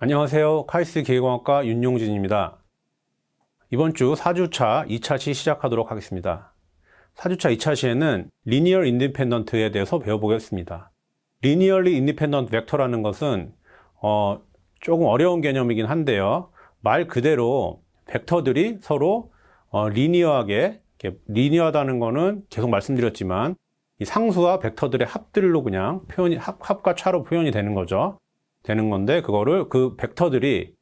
안녕하세요. 카이스트 기계공학과 윤용진입니다. 이번 주 4주차 2차 시 시작하도록 하겠습니다. 4주차 2차 시에는 리니어 인디펜던트에 대해서 배워보겠습니다. 리니어리 인디펜던트 벡터라는 것은 조금 어려운 개념이긴 한데요. 말 그대로 벡터들이 서로 리니어하게, 리니어하다는 거는 계속 말씀드렸지만 이 상수와 벡터들의 합들로 그냥 표현이 합과 차로 표현이 되는 거죠. 되는 건데 그거를 그 벡터들이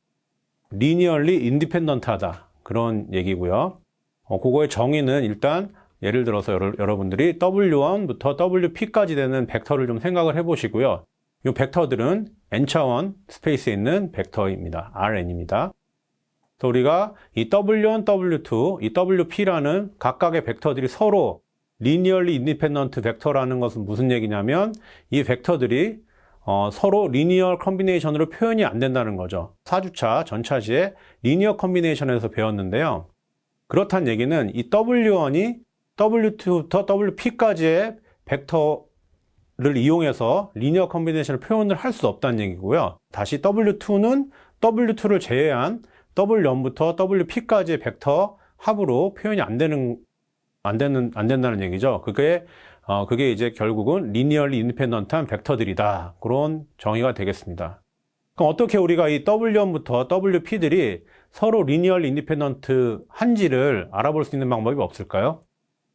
리니얼리 인디펜던트하다 그런 얘기고요. 그거의 정의는 일단 예를 들어서 여러분들이 W1부터 WP까지 되는 벡터를 좀 생각을 해보시고요. 이 벡터들은 n차원 스페이스에 있는 벡터입니다. Rn입니다. 그래서 우리가 이 W1, W2, 이 WP라는 각각의 벡터들이 서로 리니얼리 인디펜던트 벡터라는 것은 무슨 얘기냐면 이 벡터들이 서로 리니어 컨비네이션으로 표현이 안 된다는 거죠. 4주차 전차시에 리니어 컨비네이션에서 배웠는데요. 그렇다는 얘기는 이 W1이 W2부터 WP까지의 벡터를 이용해서 리니어 컨비네이션을 표현을 할 수 없다는 얘기고요. 다시 W2는 W2를 제외한 W1부터 WP까지의 벡터 합으로 표현이 안 된다는 얘기죠. 그게 이제 결국은 리니얼리 인디펜던트한 벡터들이다. 그런 정의가 되겠습니다. 그럼 어떻게 우리가 이 W1부터 WP들이 서로 리니얼리 인디펜던트 한지를 알아볼 수 있는 방법이 없을까요?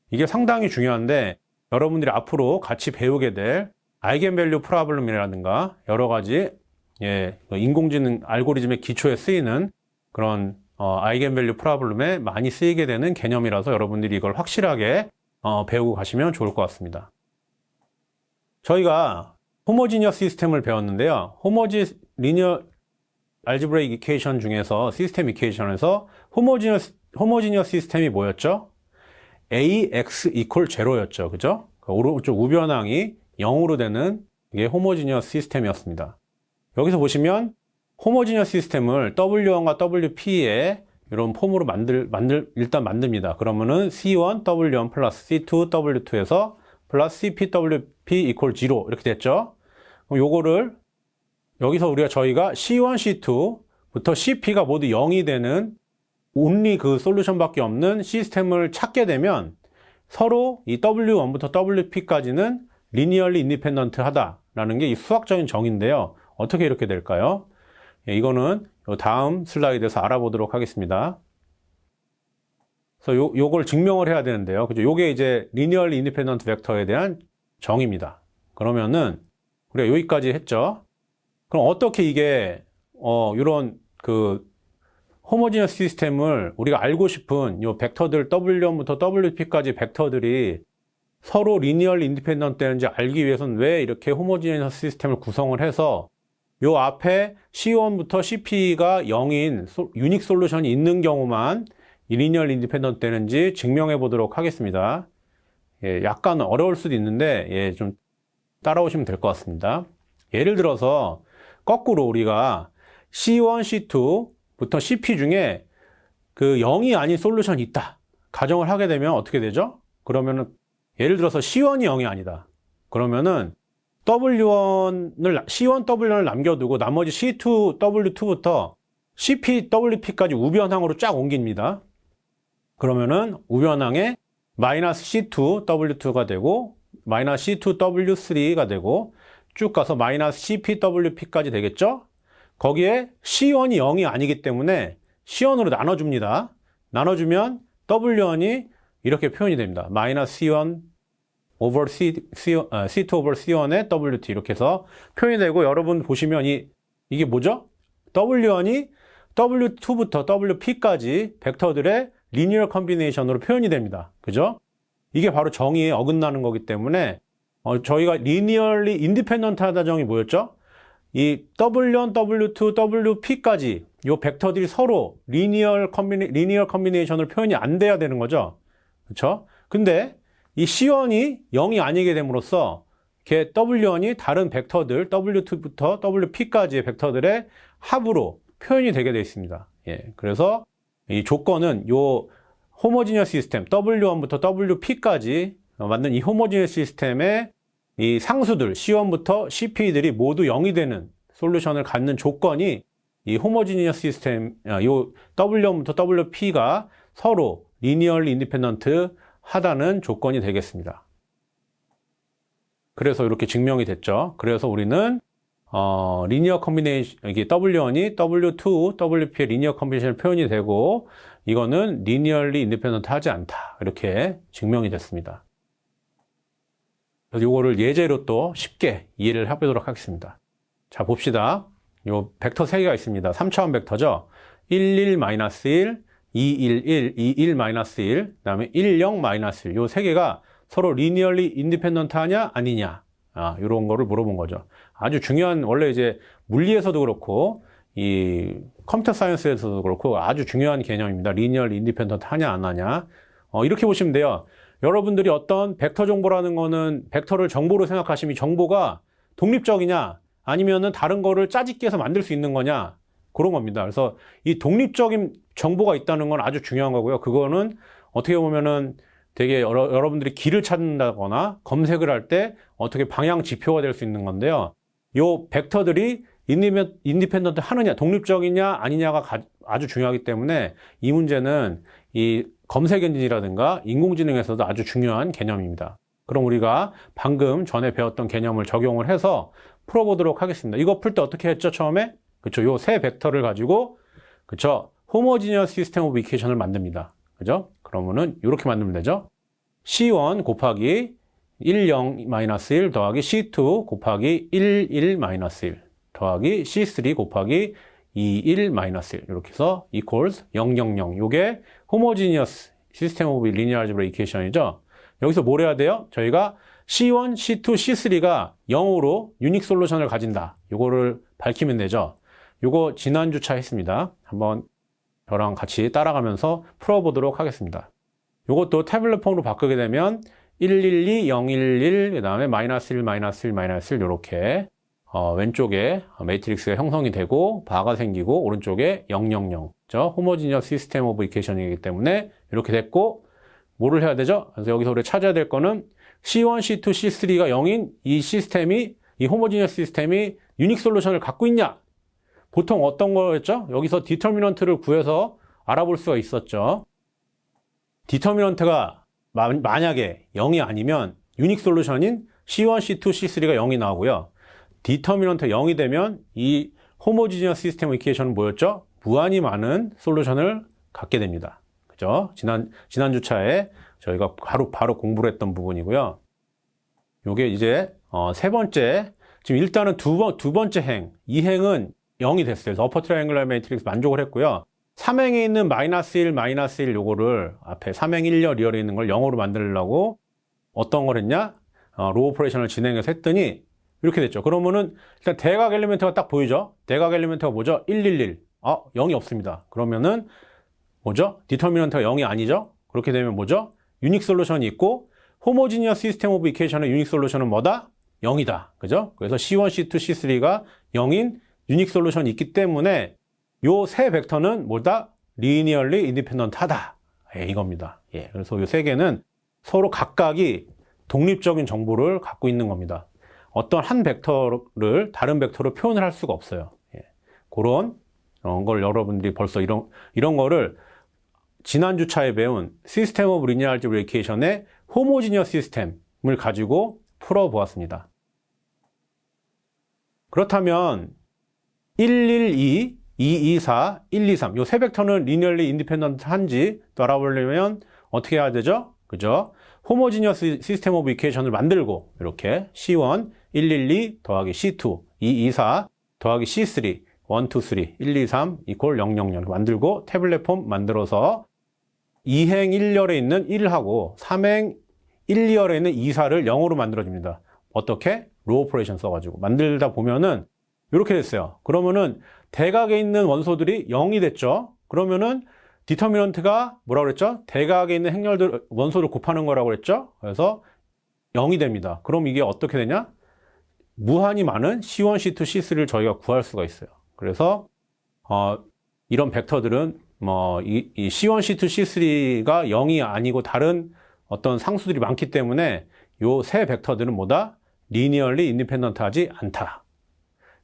이게 상당히 중요한데 여러분들이 앞으로 같이 배우게 될 아이겐밸류 프로블럼이라든가 여러 가지 인공지능 알고리즘의 기초에 쓰이는 그런 아이겐밸류 프로블럼에 많이 쓰이게 되는 개념이라서 여러분들이 이걸 확실하게 배우고 가시면 좋을 것 같습니다. 저희가 호모지니어스 시스템을 배웠는데요. 리니어 알지브레이크 이퀘이션 중에서 시스템 이퀘이션에서 호모지니어스 시스템이 뭐였죠? AX equal 0였죠. 그죠? 오른쪽 우변항이 0으로 되는 이게 호모지니어스 시스템이었습니다. 여기서 보시면 호모지니어스 시스템을 W1과 WP에 이런 폼으로 일단 만듭니다. 그러면은 C1 W1 플러스 C2 W2에서 플러스 CP WP equal 0 이렇게 됐죠. 그럼 요거를 여기서 저희가 C1, C2부터 CP가 모두 0이 되는 only 그 솔루션밖에 없는 시스템을 찾게 되면 서로 이 W1부터 WP까지는 리니얼리 인디펜던트 하다라는 게 이 수학적인 정의인데요. 어떻게 이렇게 될까요? 이거는 다음 슬라이드에서 알아보도록 하겠습니다. 그래서 요걸 증명을 해야 되는데요. 그죠? 요게 이제 리니얼리 인디펜던트 벡터에 대한 정의입니다. 그러면은 우리가 여기까지 했죠. 그럼 어떻게 이게 이런 그 호모지니어스 시스템을 우리가 알고 싶은 요 벡터들 W1부터 WP까지 벡터들이 서로 리니얼리 인디펜던트 되는지 알기 위해서는 왜 이렇게 호모지니어스 시스템을 구성을 해서 요 앞에 C1부터 CP가 0인 유닉 솔루션이 있는 경우만 이 리니얼 인디펜던트 되는지 증명해 보도록 하겠습니다. 약간 어려울 수도 있는데 좀 따라오시면 될 것 같습니다. 예를 들어서 거꾸로 우리가 C1, C2부터 CP 중에 그 0이 아닌 솔루션이 있다. 가정을 하게 되면 어떻게 되죠? 그러면은 예를 들어서 C1이 0이 아니다. 그러면은 C1 W1을 남겨두고 나머지 C2 W2부터 CP WP까지 우변항으로 쫙 옮깁니다. 그러면은 우변항에 마이너스 C2 W2가 되고 마이너스 C2 W3가 되고 쭉 가서 마이너스 CP WP까지 되겠죠? 거기에 C1이 0이 아니기 때문에 C1으로 나눠줍니다. 나눠주면 W1이 이렇게 표현이 됩니다. 마이너스 C1 over C2 over C1의 WT 이렇게 해서 표현이 되고 여러분 보시면 이게 뭐죠? W1이 W2부터 WP까지 벡터들의 리니어 컨비네이션으로 표현이 됩니다. 그죠? 이게 바로 정의에 어긋나는 거기 때문에 저희가 리니얼리 인디펜던트 하다 정의 뭐였죠? 이 W1, W2, WP까지 이 벡터들이 서로 리니어 컨비네이션으로 표현이 안 돼야 되는 거죠. 그렇죠? 근데 이 C1이 0이 아니게 됨으로써 W1이 다른 벡터들 W2부터 WP까지의 벡터들의 합으로 표현이 되게 되어 있습니다. 그래서 이 조건은 요 호모지니어스 시스템 W1부터 WP까지 만든 이 호모지니어스 시스템의 이 상수들 C1부터 CP들이 모두 0이 되는 솔루션을 갖는 조건이 이 호모지니어스 시스템, 요 W1부터 WP가 서로 리니얼리 인디펜던트 하다는 조건이 되겠습니다. 그래서 이렇게 증명이 됐죠. 그래서 우리는 리니어 컨비네이션, 이게 W1이 W2, WP의 리니어 컨비네이션 표현이 되고, 이거는 리니얼리 인디펜던트 하지 않다. 이렇게 증명이 됐습니다. 그래서 이거를 예제로 또 쉽게 이해를 해보도록 하겠습니다. 자, 봅시다. 요 벡터 3개가 있습니다. 3차원 벡터죠. 11-1, 211, 21-1, 그 다음에 10-1. 요 3개가 서로 리니얼리 인디펜던트 하냐, 아니냐. 이런 거를 물어본 거죠. 아주 중요한, 원래 이제 물리에서도 그렇고, 이 컴퓨터 사이언스에서도 그렇고 아주 중요한 개념입니다. 리니얼리 인디펜던트 하냐, 안 하냐. 이렇게 보시면 돼요. 여러분들이 어떤 벡터 정보라는 거는 벡터를 정보로 생각하시면 이 정보가 독립적이냐, 아니면은 다른 거를 짜집기 해서 만들 수 있는 거냐, 그런 겁니다. 그래서 이 독립적인 정보가 있다는 건 아주 중요한 거고요. 그거는 어떻게 보면은 되게 여러분들이 길을 찾는다거나 검색을 할 때 어떻게 방향 지표가 될 수 있는 건데요. 요 벡터들이 인디펜던트 하느냐, 독립적이냐 아니냐가 아주 중요하기 때문에 이 문제는 이 검색 엔진이라든가 인공지능에서도 아주 중요한 개념입니다. 그럼 우리가 방금 전에 배웠던 개념을 적용을 해서 풀어보도록 하겠습니다. 이거 풀 때 어떻게 했죠, 처음에? 그쵸, 요 세 벡터를 가지고, 그쵸, 호모지니어스 시스템 오브 이퀘이션을 만듭니다. 그죠? 그러면은 이렇게 만들면 되죠. C1 곱하기 10-1 더하기 C2 곱하기 11-1 더하기 C3 곱하기 21-1 이렇게 해서 equals 000. 요게 호모지니어스 시스템 오브 리니어 알제브라 이퀘이션이죠. 여기서 뭘 해야 돼요? 저희가 C1, C2, C3가 0으로 유닉 솔루션을 가진다. 요거를 밝히면 되죠. 요거 지난주차 했습니다. 한번 저랑 같이 따라가면서 풀어보도록 하겠습니다. 요것도 태블릿 폼으로 바꾸게 되면 112, 011, 그 다음에 -1, -1, -1 요렇게 왼쪽에 매트릭스가 형성이 되고 바가 생기고 오른쪽에 000. 호모지니어스 시스템 오브 이퀘이션이기 때문에 이렇게 됐고, 뭐를 해야 되죠? 그래서 여기서 우리 찾아야 될 거는 C1, C2, C3가 0인 이 시스템이, 이 호모지니어스 시스템이 유닉 솔루션을 갖고 있냐? 보통 어떤 거였죠? 여기서 디터미넌트를 구해서 알아볼 수가 있었죠. 디터미넌트가 만약에 0이 아니면 유닉 솔루션인 C1, C2, C3가 0이 나오고요. 디터미넌트 0이 되면 이 호모지니어스 시스템 이퀘이션은 뭐였죠? 무한히 많은 솔루션을 갖게 됩니다. 그죠? 지난 주차에 저희가 바로 공부를 했던 부분이고요. 요게 이제 세 번째, 지금 일단은 두 번째 행, 이 행은 0이 됐어요. 그래서 어퍼 트라이앵글러 매트릭스 만족을 했고요. 3행에 있는 -1, -1 요거를 앞에 3행 1열, 2열에 있는 걸 0으로 만들려고 어떤 걸 했냐? 로 오퍼레이션을 진행해서 했더니 이렇게 됐죠. 그러면은 일단 대각 엘리멘트가 딱 보이죠? 대각 엘리멘트가 뭐죠? 111. 0이 없습니다. 그러면은 뭐죠? 디터미넌트가 0이 아니죠? 그렇게 되면 뭐죠? 유닉 솔루션이 있고, 호모지니어스 시스템 오브 이퀘이션의 유닉 솔루션은 뭐다? 0이다. 그죠? 그래서 C1, C2, C3가 0인 유닉 솔루션이 있기 때문에 요 세 벡터는 뭐다? 리니얼리 인디펜던트 하다. 이겁니다. 그래서 요 세 개는 서로 각각이 독립적인 정보를 갖고 있는 겁니다. 어떤 한 벡터를 다른 벡터로 표현을 할 수가 없어요. 그런 걸 여러분들이 벌써 이런 거를 지난주차에 배운 시스템 오브 리니어 알제브라 이퀘이션의 호모지니어스 시스템을 가지고 풀어보았습니다. 그렇다면 112, 224, 123 요 세 벡터는 리니얼리 인디펜던트 한지 또 알아보려면 어떻게 해야 되죠? 그죠? 호모지니어스 시스템 오브 이퀘이션을 만들고 이렇게 C1, 112 더하기 C2, 224 더하기 C3, 1, 2, 3, 1, 2, 3 이퀄 0, 0, 0 만들고 태블릿 폼 만들어서 2행 1열에 있는 1하고 3행 1, 2열에 있는 2사를 0으로 만들어줍니다. 어떻게? 로 오퍼레이션 써가지고 만들다 보면은 이렇게 됐어요. 그러면은 대각에 있는 원소들이 0이 됐죠. 그러면은 디터미넌트가 뭐라고 그랬죠? 대각에 있는 행렬들 원소를 곱하는 거라고 그랬죠. 그래서 0이 됩니다. 그럼 이게 어떻게 되냐? 무한히 많은 C1, C2, C3를 저희가 구할 수가 있어요. 그래서 이런 벡터들은 이 C1, C2, C3가 0이 아니고 다른 어떤 상수들이 많기 때문에 요 세 벡터들은 뭐다? 리니얼리 인디펜던트 하지 않다.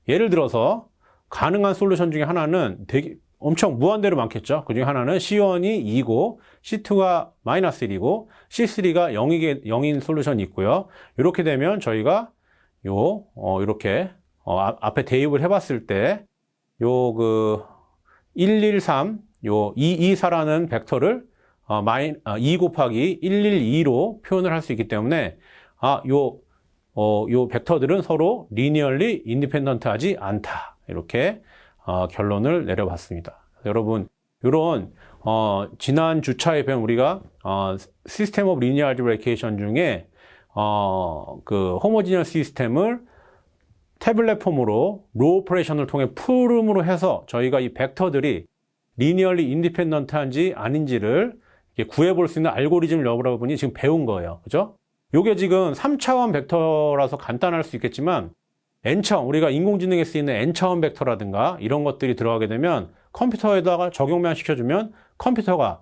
예를 들어서 가능한 솔루션 중에 하나는 되게 엄청 무한대로 많겠죠. 그 중에 하나는 C1이 2고 C2가 -1이고 C3가 0인 솔루션이 있고요. 이렇게 되면 저희가 이렇게 앞에 대입을 해봤을 때 113, 224라는 벡터를 2 곱하기 112로 표현을 할 수 있기 때문에 요 벡터들은 서로 리니얼리 인디펜던트하지 않다. 이렇게 결론을 내려봤습니다. 여러분, 이런 지난 주차에 배운 우리가 시스템 오브 리니어 알제브라 이퀘이션 중에 그 호모지니어스 시스템을 태블릿 폼으로 로 오퍼레이션을 통해 풀음으로 해서 저희가 이 벡터들이 리니얼리 인디펜던트한지 아닌지를 구해볼 수 있는 알고리즘을 여러분이 지금 배운 거예요. 그죠? 요게 지금 3차원 벡터라서 간단할 수 있겠지만 N차원, 우리가 인공지능에 쓰이는 N차원 벡터라든가 이런 것들이 들어가게 되면 컴퓨터에다가 적용만 시켜주면 컴퓨터가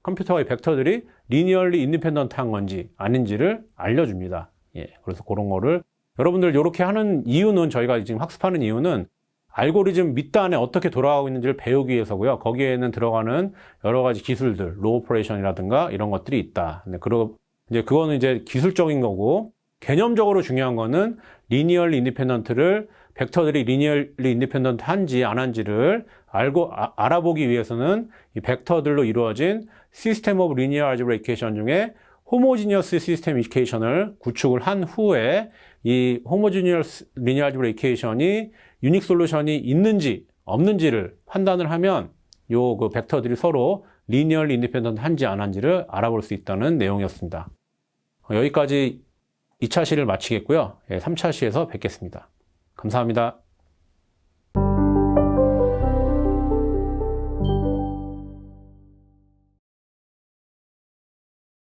컴퓨터의 벡터들이 리니얼리 인디펜던트한 건지 아닌지를 알려줍니다. 예, 그래서 그런 거를 여러분들 이렇게 하는 이유는, 저희가 지금 학습하는 이유는 알고리즘 밑단에 어떻게 돌아가고 있는지를 배우기 위해서고요. 거기에는 들어가는 여러 가지 기술들, 로우 오퍼레이션이라든가 이런 것들이 있다. 그거는 이제 기술적인 거고, 개념적으로 중요한 거는 리니얼리 인디펜던트를, 벡터들이 리니얼리 인디펜던트한지 안 한지를 알아보기 위해서는 이 벡터들로 이루어진 시스템 오브 리니어 알제브라 이퀘이션 중에 호모지니어스 시스템 이퀘이션을 구축을 한 후에 이 호모지니어스 리니어 알제브라 이퀘이션이 유닉 솔루션이 있는지 없는지를 판단을 하면 그 벡터들이 서로 리니얼리 인디펜던트한지 안 한지를 알아볼 수 있다는 내용이었습니다. 여기까지 2차 시를 마치겠고요. 3차 시에서 뵙겠습니다. 감사합니다.